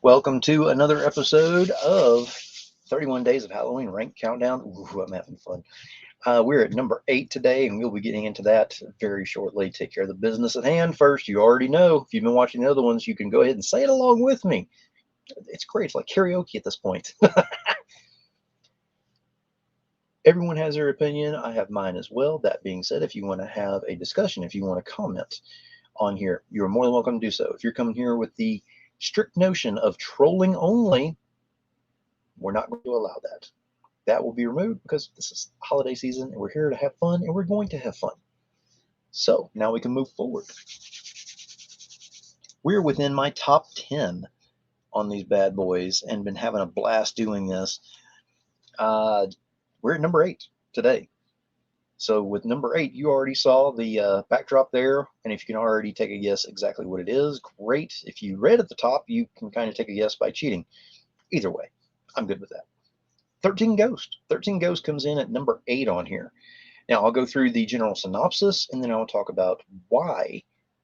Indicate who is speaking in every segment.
Speaker 1: Welcome to another episode of 31 Days of Halloween Rank Countdown. Ooh, I'm having fun. We're at number 8 today, and we'll be getting into that very shortly. Take care of the business at hand first. You already know. If you've been watching the other ones, you can go ahead and say it along with me. It's great. It's like karaoke at this point. Everyone has their opinion. I have mine as well. That being said, if you want to have a discussion, if you want to comment on here, you're more than welcome to do so. If you're coming here with the strict notion of trolling only, we're not going to allow that. That will be removed because this is holiday season and we're here to have fun and we're going to have fun. So now we can move forward. We're within my top 10 on these bad boys and been having a blast doing this. Uh, we're at number 8 today. So with number 8, you already saw the backdrop there. And if you can already take a guess exactly what it is, great. If you read at the top, you can kind of take a guess by cheating. Either way, I'm good with that. 13 Ghost. 13 Ghost comes in at number 8 on here. Now, I'll go through the general synopsis and then I'll talk about why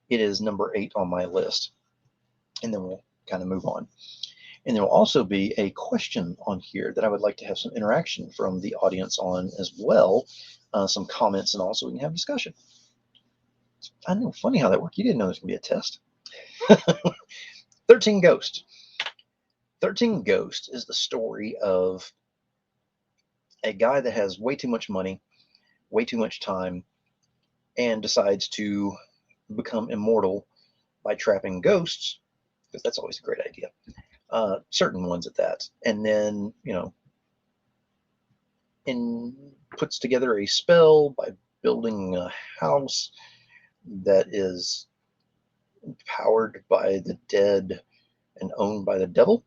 Speaker 1: it is number 8 on my list. And then we'll kind of move on. And there will also be a question on here that I would like to have some interaction from the audience on as well, some comments, and also we can have discussion. I know, funny how that worked. You didn't know there's going to be a test. 13 Ghost. 13 Ghost is the story of a guy that has way too much money, way too much time, and decides to become immortal by trapping ghosts, because that's always a great idea. Certain ones at that. And then, and puts together a spell by building a house that is powered by the dead and owned by the devil.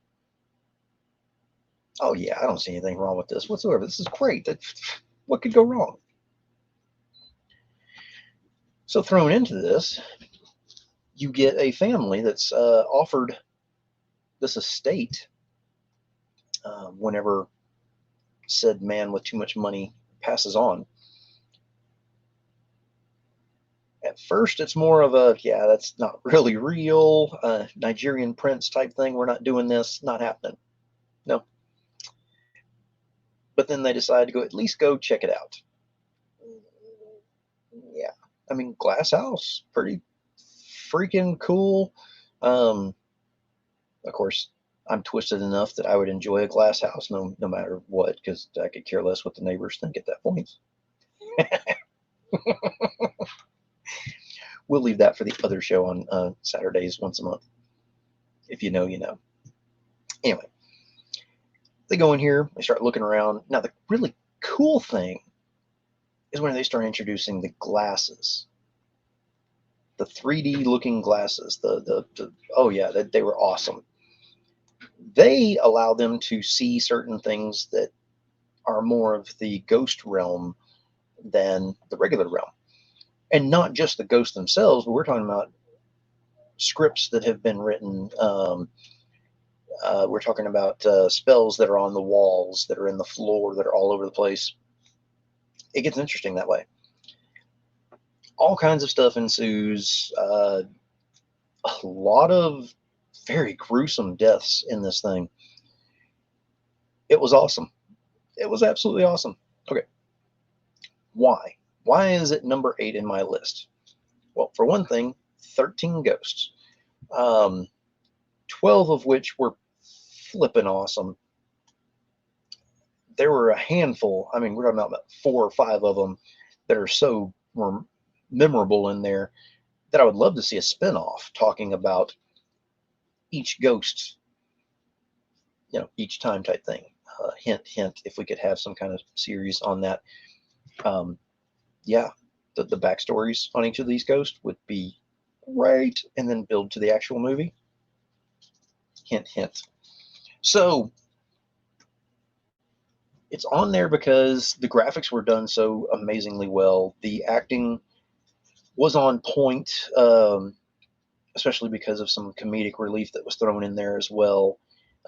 Speaker 1: Oh, yeah, I don't see anything wrong with this whatsoever. This is great. What could go wrong? So, thrown into this, you get a family that's offered this estate whenever said man with too much money passes on. At first, it's more of a, yeah, that's not really real, Nigerian prince type thing. We're not doing this, not happening. No. But then they decide to go, at least go check it out. Yeah. I mean, Glass House, pretty freaking cool. Um, of course, I'm twisted enough that I would enjoy a glass house no matter what, because I could care less what the neighbors think at that point. We'll leave that for the other show on Saturdays once a month. If you know, you know. Anyway, they go in here, they start looking around. Now, the really cool thing is when they start introducing the glasses, the 3D looking glasses. The oh yeah, they were awesome. They allow them to see certain things that are more of the ghost realm than the regular realm, and not just the ghosts themselves, but we're talking about scripts that have been written. We're talking about spells that are on the walls, that are in the floor, that are all over the place. It gets interesting that way. All kinds of stuff ensues. A lot of very gruesome deaths in this thing. It was awesome. It was absolutely awesome. Okay, why? Why is it number 8 in my list? Well, for one thing, 13 ghosts, 12 of which were flipping awesome. There were a handful, I mean, we're talking about 4 or 5 of them that are so memorable in there that I would love to see a spinoff talking about each ghost, each time type thing. Hint, hint, if we could have some kind of series on that. Um, yeah, the backstories on each of these ghosts would be great, and then build to the actual movie. Hint, hint. So it's on there because the graphics were done so amazingly well. The acting was on point, especially because of some comedic relief that was thrown in there as well.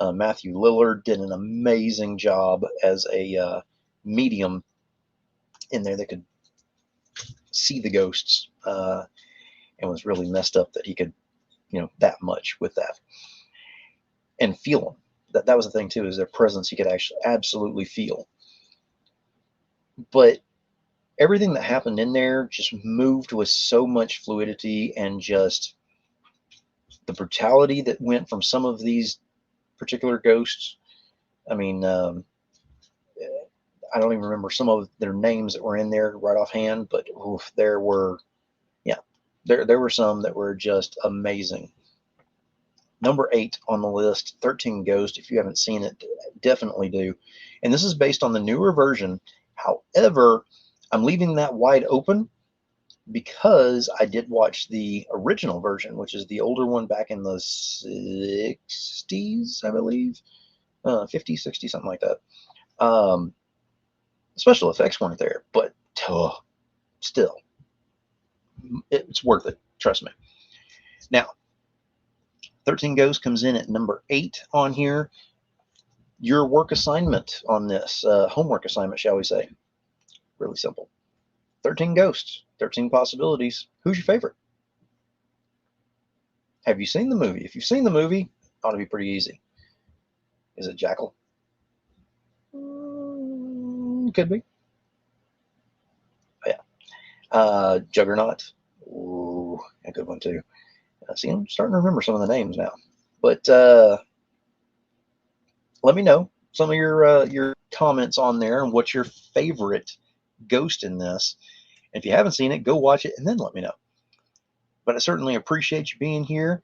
Speaker 1: Matthew Lillard did an amazing job as a medium in there that could see the ghosts, and was really messed up that he could, that much with that. and feel them. That was the thing too, is their presence you could actually absolutely feel. But everything that happened in there just moved with so much fluidity, and just the brutality that went from some of these particular ghosts. I mean, I don't even remember some of their names that were in there right offhand, but oof, there were, yeah, there were some that were just amazing. Number 8 on the list, 13 Ghost. If you haven't seen it, definitely do. And this is based on the newer version. However, I'm leaving that wide open because I did watch the original version, which is the older one back in the 60s, I believe, 50, 60, something like that. Special effects weren't there, but still, it's worth it. Trust me. Now, 13 Ghosts comes in at number 8 on here. Your work assignment on this, homework assignment, shall we say? Really simple. 13 Ghosts, 13 possibilities. Who's your favorite? Have you seen the movie? If you've seen the movie, it ought to be pretty easy. Is it Jackal? Could be. Yeah. Juggernaut. Ooh, a good one too. See, I'm starting to remember some of the names now. But let me know some of your comments on there and what's your favorite ghost in this. And if you haven't seen it, go watch it and then let me know. But I certainly appreciate you being here.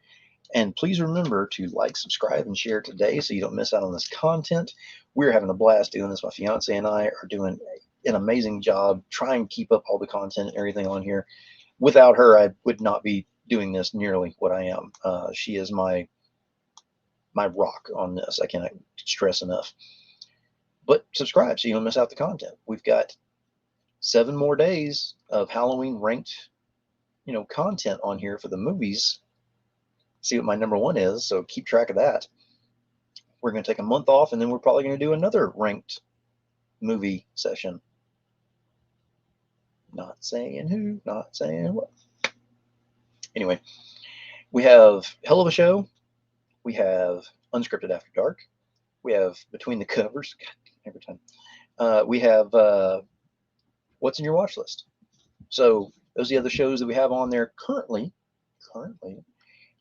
Speaker 1: And please remember to like, subscribe, and share today so you don't miss out on this content. We're having a blast doing this. My fiance and I are doing an amazing job trying to keep up all the content and everything on here. Without her, I would not be doing this nearly what I am. She is my rock on this. I cannot stress enough. But subscribe so you don't miss out the content. We've got 7 more days of Halloween ranked, content on here for the movies. See what my number 1 is, so keep track of that. We're going to take a month off, and then we're probably going to do another ranked movie session. Not saying who, not saying what. Anyway, we have Hell of a Show. We have Unscripted After Dark. We have Between the Covers. God, every time. We have What's in Your Watch List. So those are the other shows that we have on there currently.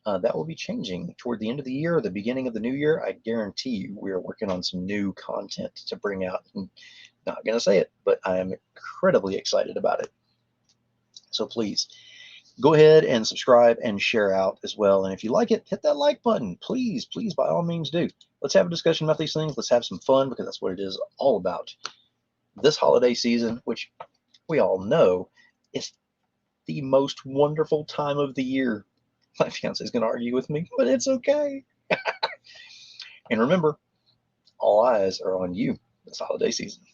Speaker 1: That will be changing toward the end of the year or the beginning of the new year. I guarantee you we are working on some new content to bring out. I'm not going to say it, but I am incredibly excited about it. So please go ahead and subscribe and share out as well. And if you like it, hit that like button. Please, please, by all means do. Let's have a discussion about these things. Let's have some fun, because that's what it is all about. This holiday season, which we all know is the most wonderful time of the year. My fiance is going to argue with me, but it's okay. And remember, all eyes are on you this holiday season.